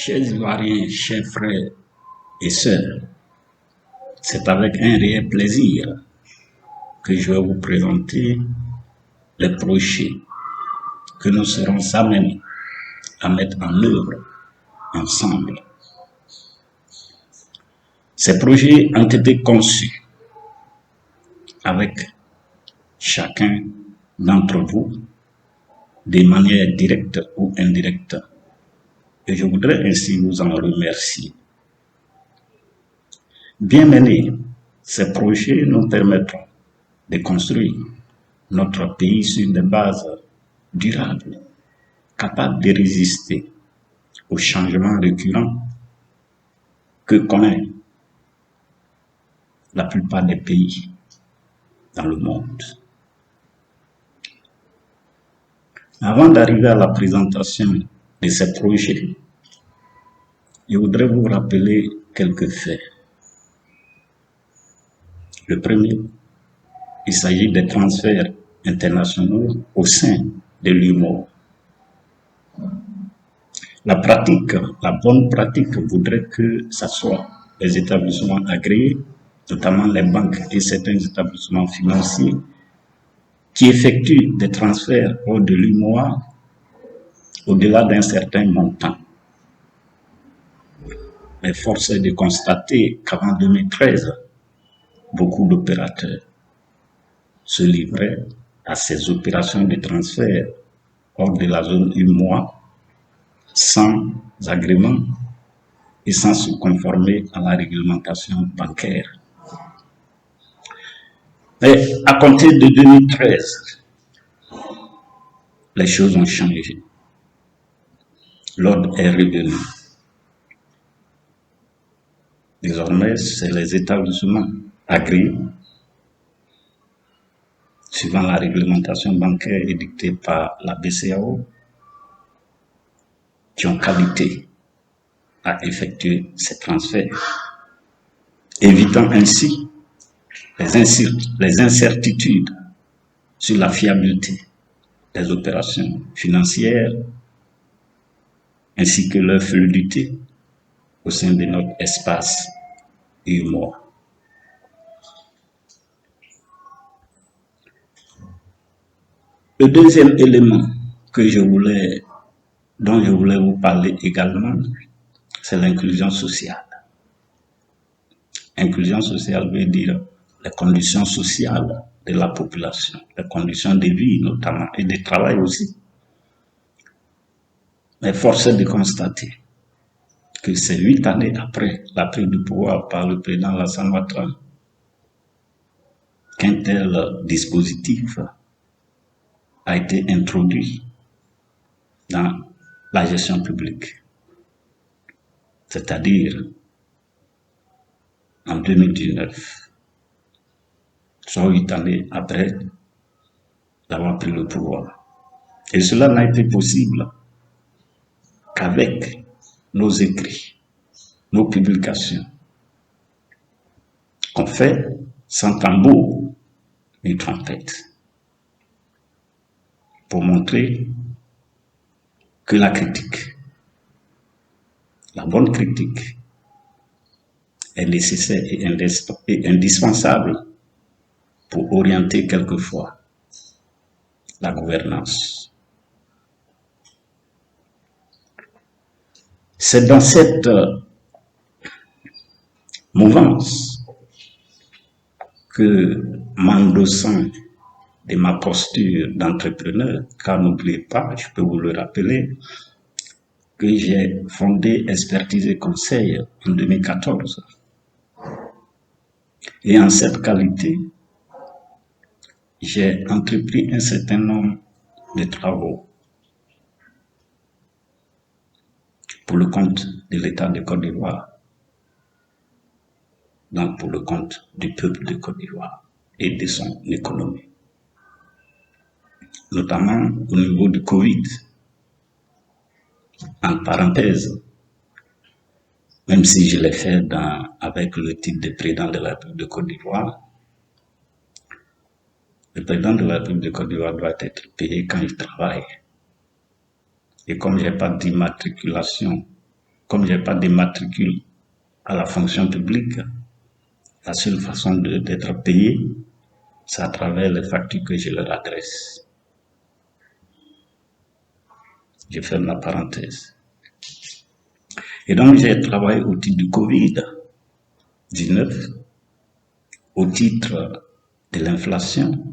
Chers Ivoiriens, chers frères et sœurs, c'est avec un réel plaisir que je vais vous présenter les projets que nous serons amenés à mettre en œuvre ensemble. Ces projets ont été conçus avec chacun d'entre vous de manière directe ou indirecte. Et je voudrais ainsi vous en remercier. Bien menés, ces projets nous permettront de construire notre pays sur des bases durables, capables de résister aux changements récurrents que connaissent la plupart des pays dans le monde. Avant d'arriver à la présentation de ces projets, je voudrais vous rappeler quelques faits. Le premier, il s'agit des transferts internationaux au sein de l'UEMOA. La bonne pratique voudrait que ce soit les établissements agréés, notamment les banques et certains établissements financiers, qui effectuent des transferts hors de l'UEMOA au-delà d'un certain montant. Mais force est de constater qu'avant 2013, beaucoup d'opérateurs se livraient à ces opérations de transfert hors de la zone UEMOA sans agrément et sans se conformer à la réglementation bancaire. Mais à compter de 2013, les choses ont changé. L'ordre est revenu. Désormais, c'est les établissements agréés, suivant la réglementation bancaire édictée par la BCEAO, qui ont qualité à effectuer ces transferts, évitant ainsi les incertitudes sur la fiabilité des opérations financières ainsi que leur fluidité au sein de notre espace UEMOA. Le deuxième élément dont je voulais vous parler également, c'est l'inclusion sociale. Inclusion sociale veut dire les conditions sociales de la population, les conditions de vie notamment et de travail aussi. Mais force est de constater que c'est 8 années après la prise du pouvoir par le président Alassane Ouattara qu'un tel dispositif a été introduit dans la gestion publique. C'est-à-dire en 2019, soit 8 années après d'avoir pris le pouvoir. Et cela n'a été possible qu'avec nos écrits, nos publications, qu'on fait sans tambour ni trompette, pour montrer que la critique, la bonne critique, est nécessaire et indispensable pour orienter quelquefois la gouvernance. C'est dans cette mouvance que, m'endossant de ma posture d'entrepreneur, car n'oubliez pas, je peux vous le rappeler, que j'ai fondé Expertise et Conseil en 2014. Et en cette qualité, j'ai entrepris un certain nombre de travaux pour le compte de l'État de Côte d'Ivoire, donc pour le compte du peuple de Côte d'Ivoire et de son économie, notamment au niveau du Covid. En parenthèse, même si je l'ai fait avec le titre de président de la République de Côte d'Ivoire, le président de la République de Côte d'Ivoire doit être payé quand il travaille. Et comme je n'ai pas d'immatriculation comme je n'ai pas de matricule à la fonction publique, la seule façon d'être payé, c'est à travers les factures que je leur adresse. Je ferme la parenthèse. Et donc, j'ai travaillé au titre du Covid-19, au titre de l'inflation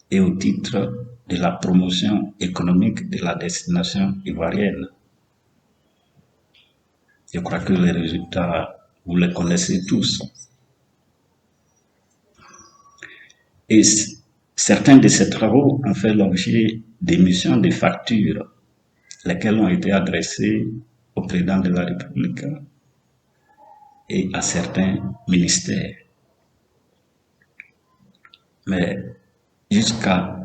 et au titre de la promotion économique de la destination ivoirienne. Je crois que les résultats, vous les connaissez tous. Et certains de ces travaux ont fait l'objet d'émissions de factures, lesquelles ont été adressées au président de la République et à certains ministères. Mais jusqu'à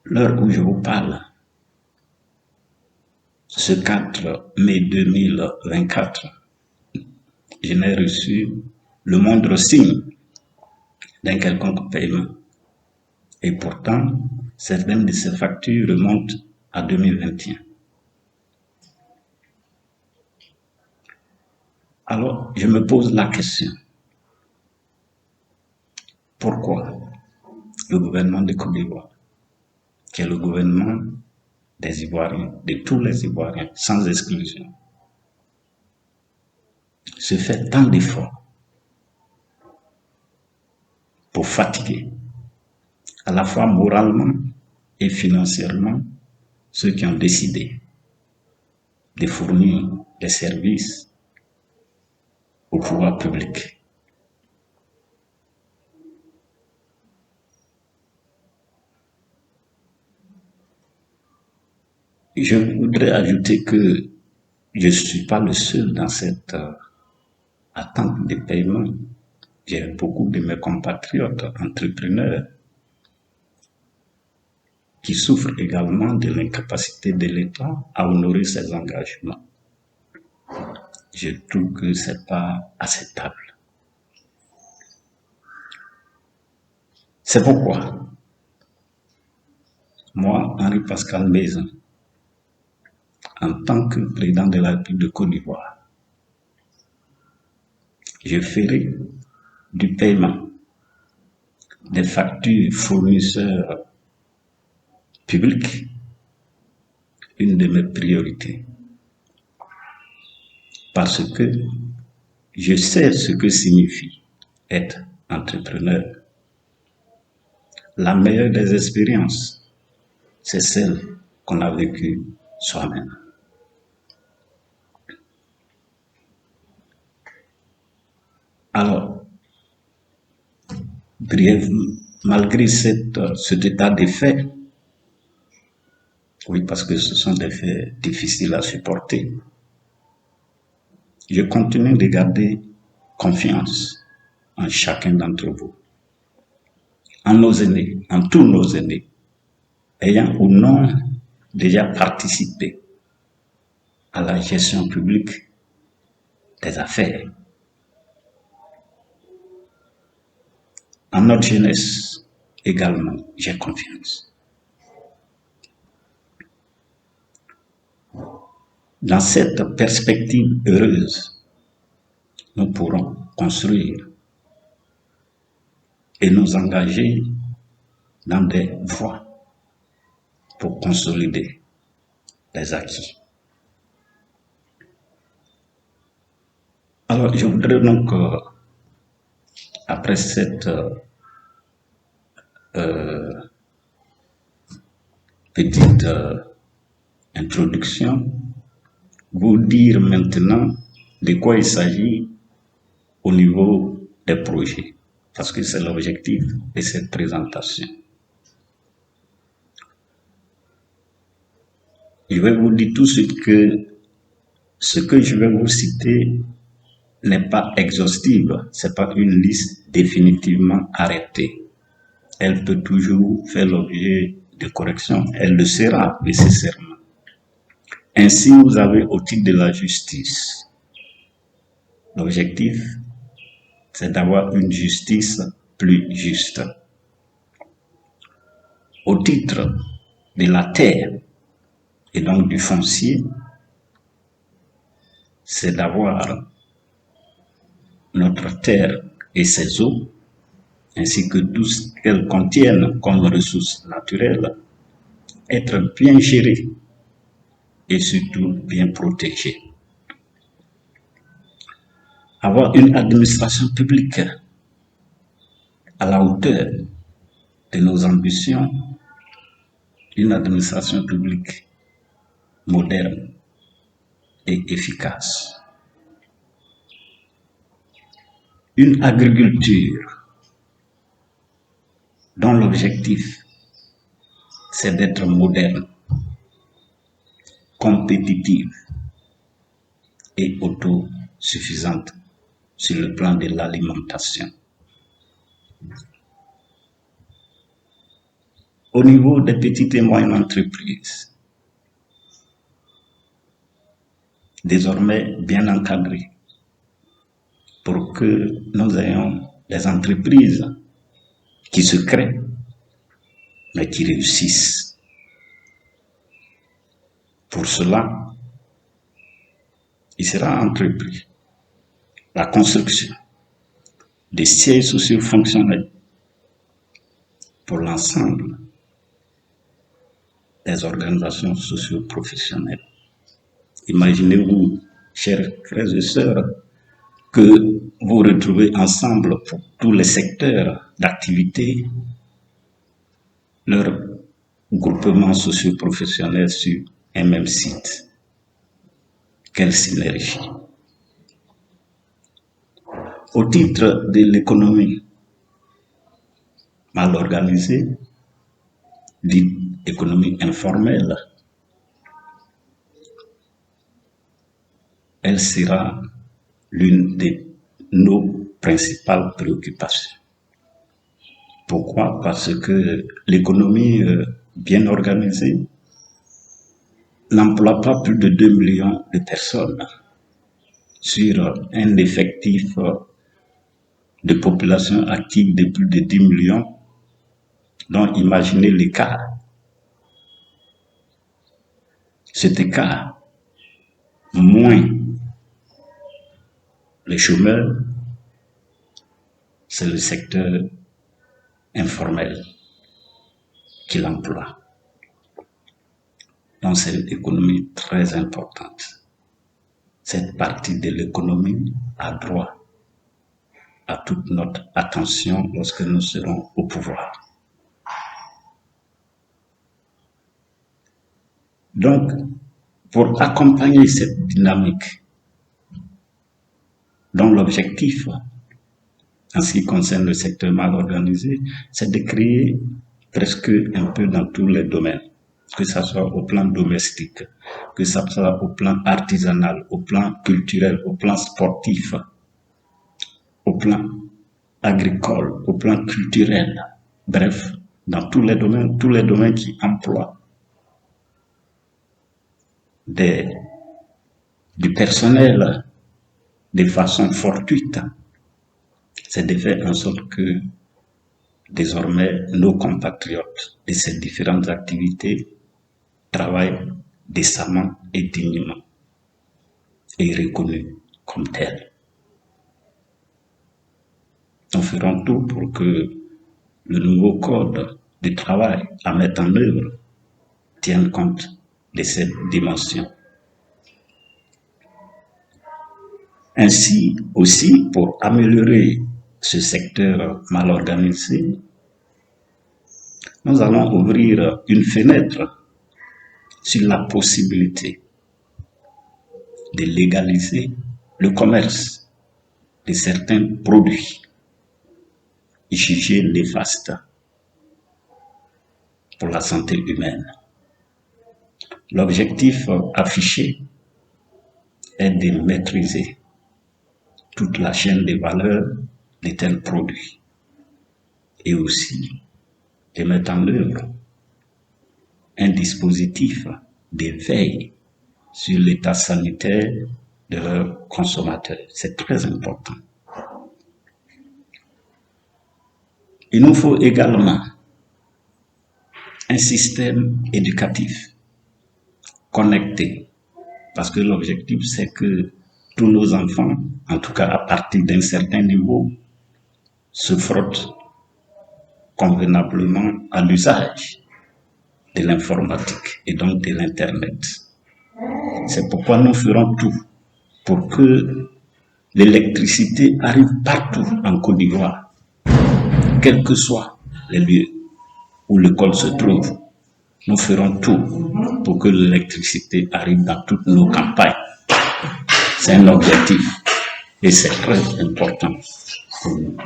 l'heure où je vous parle, ce 4 mai 2024, je n'ai reçu le moindre signe d'un quelconque paiement. Et pourtant, certaines de ces factures remontent à 2021. Alors, je me pose la question. Pourquoi le gouvernement de Côte d'Ivoire, qui est le gouvernement des Ivoiriens, de tous les Ivoiriens, sans exclusion, se fait tant d'efforts pour fatiguer, à la fois moralement et financièrement, ceux qui ont décidé de fournir des services au pouvoir public. Je voudrais ajouter que je ne suis pas le seul dans cette attente de paiement. J'ai beaucoup de mes compatriotes entrepreneurs qui souffrent également de l'incapacité de l'État à honorer ses engagements. Je trouve que ce n'est pas acceptable. C'est pourquoi, moi, Henri-Pascal Maison, en tant que président de la République de Côte d'Ivoire, je ferai du paiement des factures fournisseurs publics une de mes priorités. Parce que je sais ce que signifie être entrepreneur. La meilleure des expériences, c'est celle qu'on a vécue soi-même. Alors, brièvement, malgré cet état de fait, oui, parce que ce sont des faits difficiles à supporter, je continue de garder confiance en chacun d'entre vous, en nos aînés, en tous nos aînés, ayant ou non déjà participé à la gestion publique des affaires. En notre jeunesse également, j'ai confiance. Dans cette perspective heureuse, nous pourrons construire et nous engager dans des voies pour consolider les acquis. Alors, je voudrais donc, après cette petite introduction, vous dire maintenant de quoi il s'agit au niveau des projets, parce que c'est l'objectif de cette présentation. Je vais vous dire tout de suite que ce que je vais vous citer n'est pas exhaustive, ce n'est pas une liste définitivement arrêtée. Elle peut toujours faire l'objet de corrections, elle le sera nécessairement. Ainsi, vous avez au titre de la justice, l'objectif, c'est d'avoir une justice plus juste. Au titre de la terre et donc du foncier, c'est d'avoir notre terre et ses eaux, ainsi que tout ce qu'elles contiennent comme ressources naturelles, être bien géré et surtout bien protégé. Avoir une administration publique à la hauteur de nos ambitions, une administration publique moderne et efficace. Une agriculture dont l'objectif c'est d'être moderne, compétitive et autosuffisante sur le plan de l'alimentation. Au niveau des petites et moyennes entreprises, désormais bien encadrées, pour que nous ayons des entreprises qui se créent, mais qui réussissent. Pour cela, il sera entrepris la construction des sièges socio-fonctionnels pour l'ensemble des organisations socio-professionnelles. Imaginez-vous, chers frères et sœurs, que vous retrouvez ensemble pour tous les secteurs d'activité leur groupement socio-professionnel sur un même site. Quelle synergie! Au titre de l'économie mal organisée, dite économie informelle, elle sera l'une de nos principales préoccupations. Pourquoi? Parce que l'économie bien organisée n'emploie pas plus de 2 millions de personnes sur un effectif de population active de plus de 10 millions. Donc imaginez l'écart. Cet écart, moins les chômeurs, c'est le secteur informel qui l'emploie. Donc c'est une économie très importante. Cette partie de l'économie a droit à toute notre attention lorsque nous serons au pouvoir. Donc, pour accompagner cette dynamique, dont l'objectif, en ce qui concerne le secteur mal organisé, c'est de créer presque un peu dans tous les domaines, que ce soit au plan domestique, que ce soit au plan artisanal, au plan culturel, au plan sportif, au plan agricole, au plan culturel, bref, dans tous les domaines qui emploient du personnel de façon fortuite, c'est de faire en sorte que désormais nos compatriotes de ces différentes activités travaillent décemment et dignement et reconnus comme tels. Nous ferons tout pour que le nouveau code du travail à mettre en œuvre tienne compte de cette dimension. Ainsi aussi, pour améliorer ce secteur mal organisé, nous allons ouvrir une fenêtre sur la possibilité de légaliser le commerce de certains produits jugés néfastes pour la santé humaine. L'objectif affiché est de maîtriser toute la chaîne de valeur de tels produits et aussi de mettre en œuvre un dispositif de veille sur l'état sanitaire de leurs consommateurs. C'est très important. Il nous faut également un système éducatif connecté, parce que l'objectif c'est que tous nos enfants, en tout cas à partir d'un certain niveau, se frottent convenablement à l'usage de l'informatique et donc de l'Internet. C'est pourquoi nous ferons tout pour que l'électricité arrive partout en Côte d'Ivoire, quels que soient les lieux où l'école se trouve. Nous ferons tout pour que l'électricité arrive dans toutes nos campagnes. C'est un objectif et c'est très important pour nous.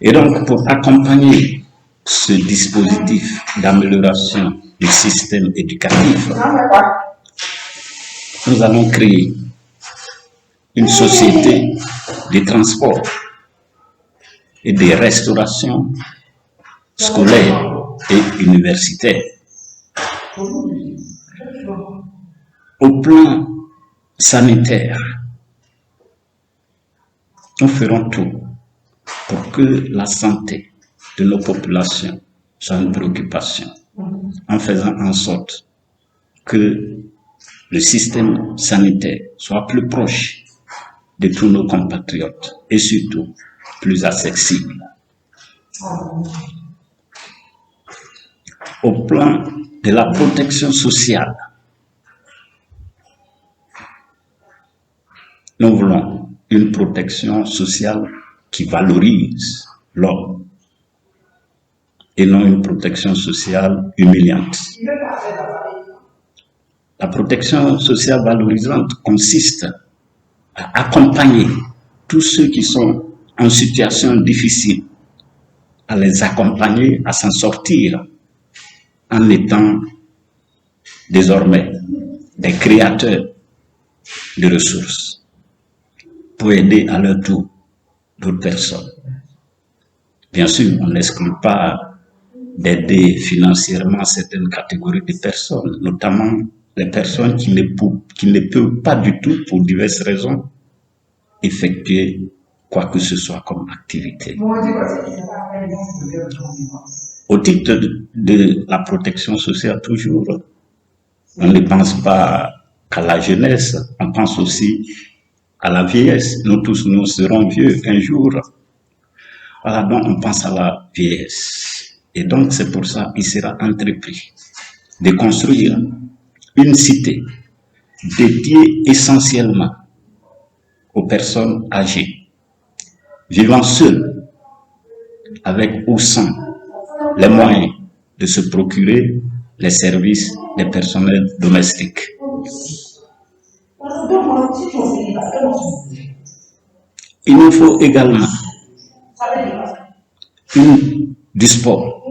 Et donc, pour accompagner ce dispositif d'amélioration du système éducatif, nous allons créer une société de transport et de restauration scolaire et universitaire. Au plan sanitaire, nous ferons tout pour que la santé de nos populations soit une préoccupation, en faisant en sorte que le système sanitaire soit plus proche de tous nos compatriotes et surtout plus accessible. Au plan de la protection sociale, nous voulons une protection sociale qui valorise l'homme et non une protection sociale humiliante. La protection sociale valorisante consiste à accompagner tous ceux qui sont en situation difficile, à les accompagner à s'en sortir en étant désormais des créateurs de ressources pour aider à leur tour d'autres personnes. Bien sûr, on n'exclut pas d'aider financièrement certaines catégories de personnes, notamment les personnes qui ne peuvent pas du tout, pour diverses raisons, effectuer quoi que ce soit comme activité. Au titre de la protection sociale, toujours, on ne pense pas qu'à la jeunesse, on pense aussi à la vieillesse. Nous tous, nous serons vieux un jour. Voilà, donc on pense à la vieillesse. Et donc c'est pour ça qu'il sera entrepris de construire une cité dédiée essentiellement aux personnes âgées, vivant seules, avec ou sans les moyens de se procurer les services des personnels domestiques. Il nous faut également du sport.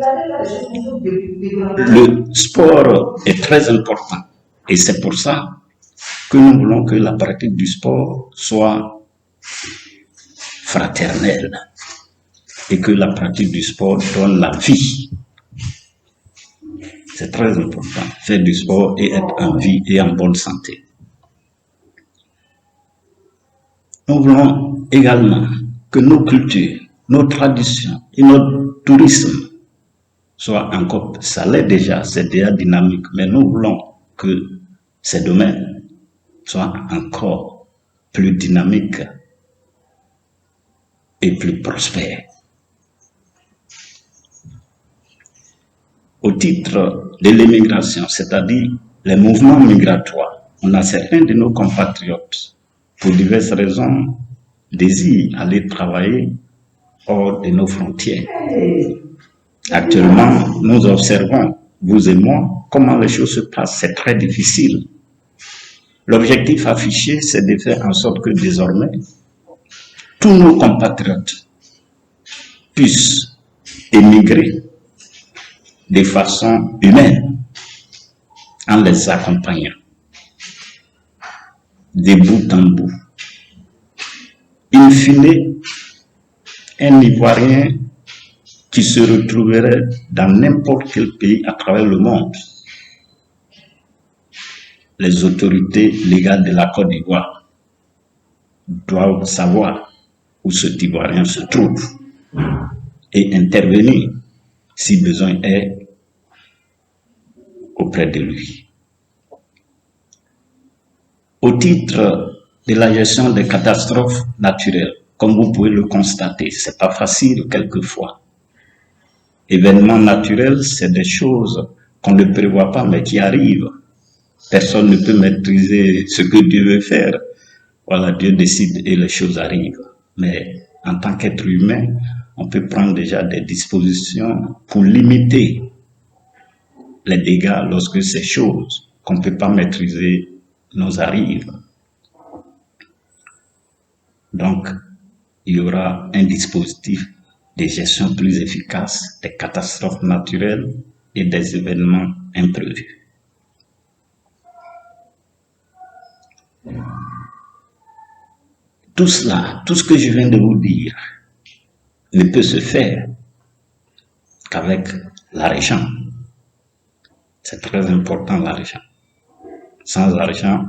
Le sport est très important et c'est pour ça que nous voulons que la pratique du sport soit fraternelle et que la pratique du sport donne la vie. C'est très important, faire du sport et être en vie et en bonne santé. Nous voulons également que nos cultures, nos traditions et notre tourisme soient encore, ça l'est déjà, c'est déjà dynamique, mais nous voulons que ces domaines soient encore plus dynamiques et plus prospères. Au titre de l'immigration, c'est-à-dire les mouvements migratoires, on a certains de nos compatriotes, pour diverses raisons, désirent aller travailler hors de nos frontières. Actuellement, nous observons, vous et moi, comment les choses se passent. C'est très difficile. L'objectif affiché, c'est de faire en sorte que désormais, tous nos compatriotes puissent émigrer de façon humaine, en les accompagnant de bout en bout. In fine, un Ivoirien qui se retrouverait dans n'importe quel pays à travers le monde, les autorités légales de la Côte d'Ivoire doivent savoir où cet Ivoirien se trouve et intervenir si besoin est auprès de lui. Au titre de la gestion des catastrophes naturelles, comme vous pouvez le constater, c'est pas facile quelquefois. Événements naturels, c'est des choses qu'on ne prévoit pas, mais qui arrivent. Personne ne peut maîtriser ce que Dieu veut faire. Voilà, Dieu décide et les choses arrivent. Mais en tant qu'être humain, on peut prendre déjà des dispositions pour limiter les dégâts lorsque ces choses qu'on ne peut pas maîtriser nous arrivent. Donc, il y aura un dispositif de gestion plus efficace des catastrophes naturelles et des événements imprévus. Tout cela, tout ce que je viens de vous dire, ne peut se faire qu'avec l'argent. C'est très important, l'argent. Sans argent,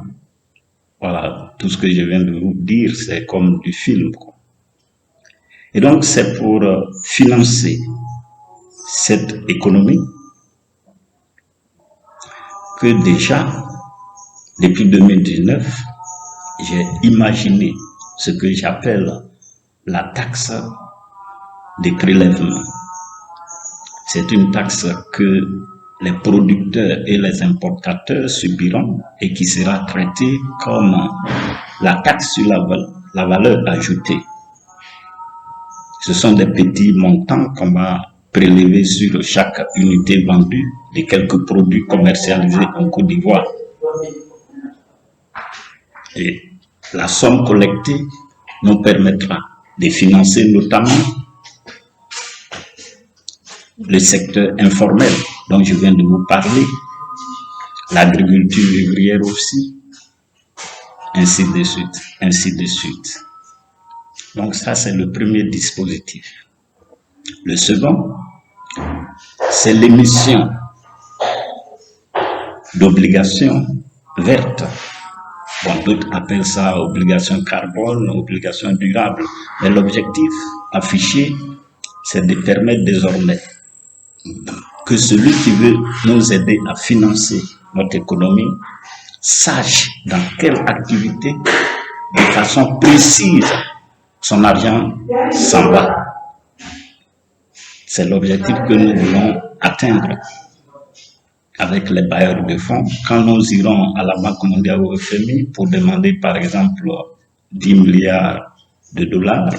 voilà, tout ce que je viens de vous dire, c'est comme du film, quoi. Et donc, c'est pour financer cette économie que déjà, depuis 2019, j'ai imaginé ce que j'appelle la taxe des prélèvements. C'est une taxe que les producteurs et les importateurs subiront et qui sera traitée comme la taxe sur la valeur ajoutée. Ce sont des petits montants qu'on va prélever sur chaque unité vendue de quelques produits commercialisés en Côte d'Ivoire. Et la somme collectée nous permettra de financer notamment le secteur informel dont je viens de vous parler, l'agriculture vivrière aussi, ainsi de suite, ainsi de suite. Donc ça, c'est le premier dispositif. Le second, c'est l'émission d'obligations vertes. Bon, d'autres appellent ça obligation carbone, obligation durable. Mais l'objectif affiché, c'est de permettre désormais que celui qui veut nous aider à financer notre économie sache dans quelle activité, de façon précise, son argent s'en va. C'est l'objectif que nous voulons atteindre avec les bailleurs de fonds. Quand nous irons à la Banque mondiale ou au FMI pour demander par exemple 10 milliards de dollars,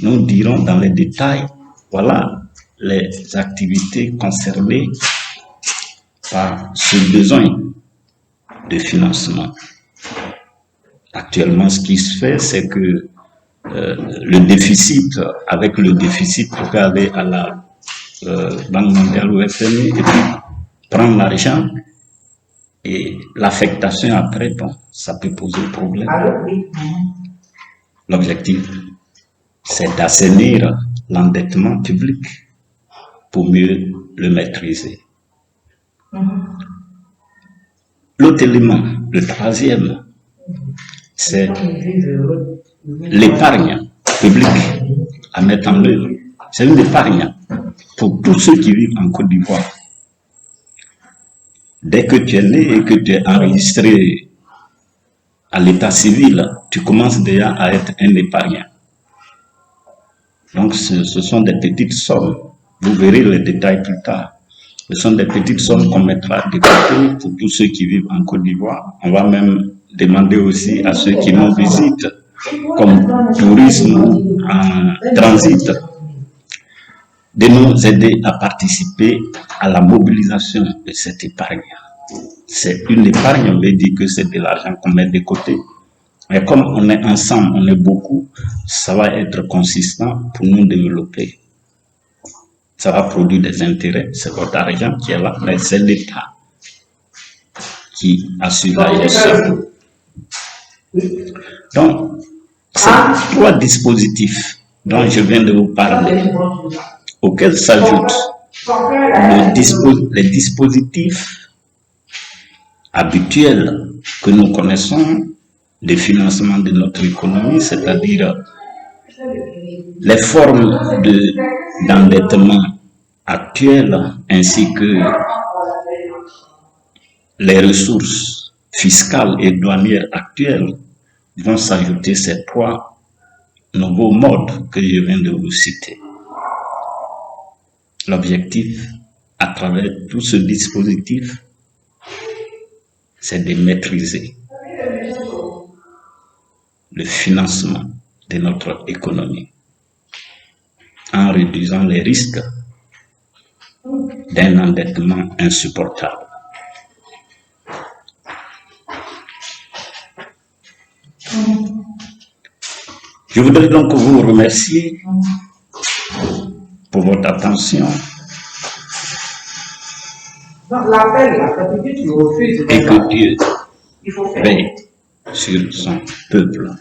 nous dirons dans les détails, voilà les activités concernées par ce besoin de financement. Actuellement, ce qui se fait, c'est que avec le déficit, on peut aller à la Banque mondiale ou FMI et puis prendre l'argent et l'affectation après, bon, ça peut poser problème. L'objectif, c'est d'assainir l'endettement public pour mieux le maîtriser. L'autre élément, le troisième, c'est l'épargne publique à mettre en œuvre. C'est une épargne pour tous ceux qui vivent en Côte d'Ivoire. Dès que tu es né et que tu es enregistré à l'état civil, tu commences déjà à être un épargnant. Donc ce sont des petites sommes. Vous verrez les détails plus tard. Ce sont des petites sommes qu'on mettra de côté pour tous ceux qui vivent en Côte d'Ivoire. On va même demander aussi à ceux qui nous visitent, comme tourisme en transit, de nous aider à participer à la mobilisation de cette épargne. C'est une épargne, on veut dire que c'est de l'argent qu'on met de côté. Mais comme on est ensemble, on est beaucoup, ça va être consistant pour nous développer. Ça va produire des intérêts, c'est votre argent qui est là, mais c'est l'État qui assure la gestion. Donc, ces trois dispositifs dont je viens de vous parler, auxquels s'ajoutent les dispositifs habituels que nous connaissons de financement de notre économie, c'est-à-dire les formes d'endettement actuelles ainsi que les ressources fiscale et douanière actuelle vont s'ajouter ces trois nouveaux modes que je viens de vous citer. L'objectif, à travers tout ce dispositif, c'est de maîtriser le financement de notre économie en réduisant les risques d'un endettement insupportable. Je voudrais donc vous remercier pour votre attention et que Dieu veille sur son peuple.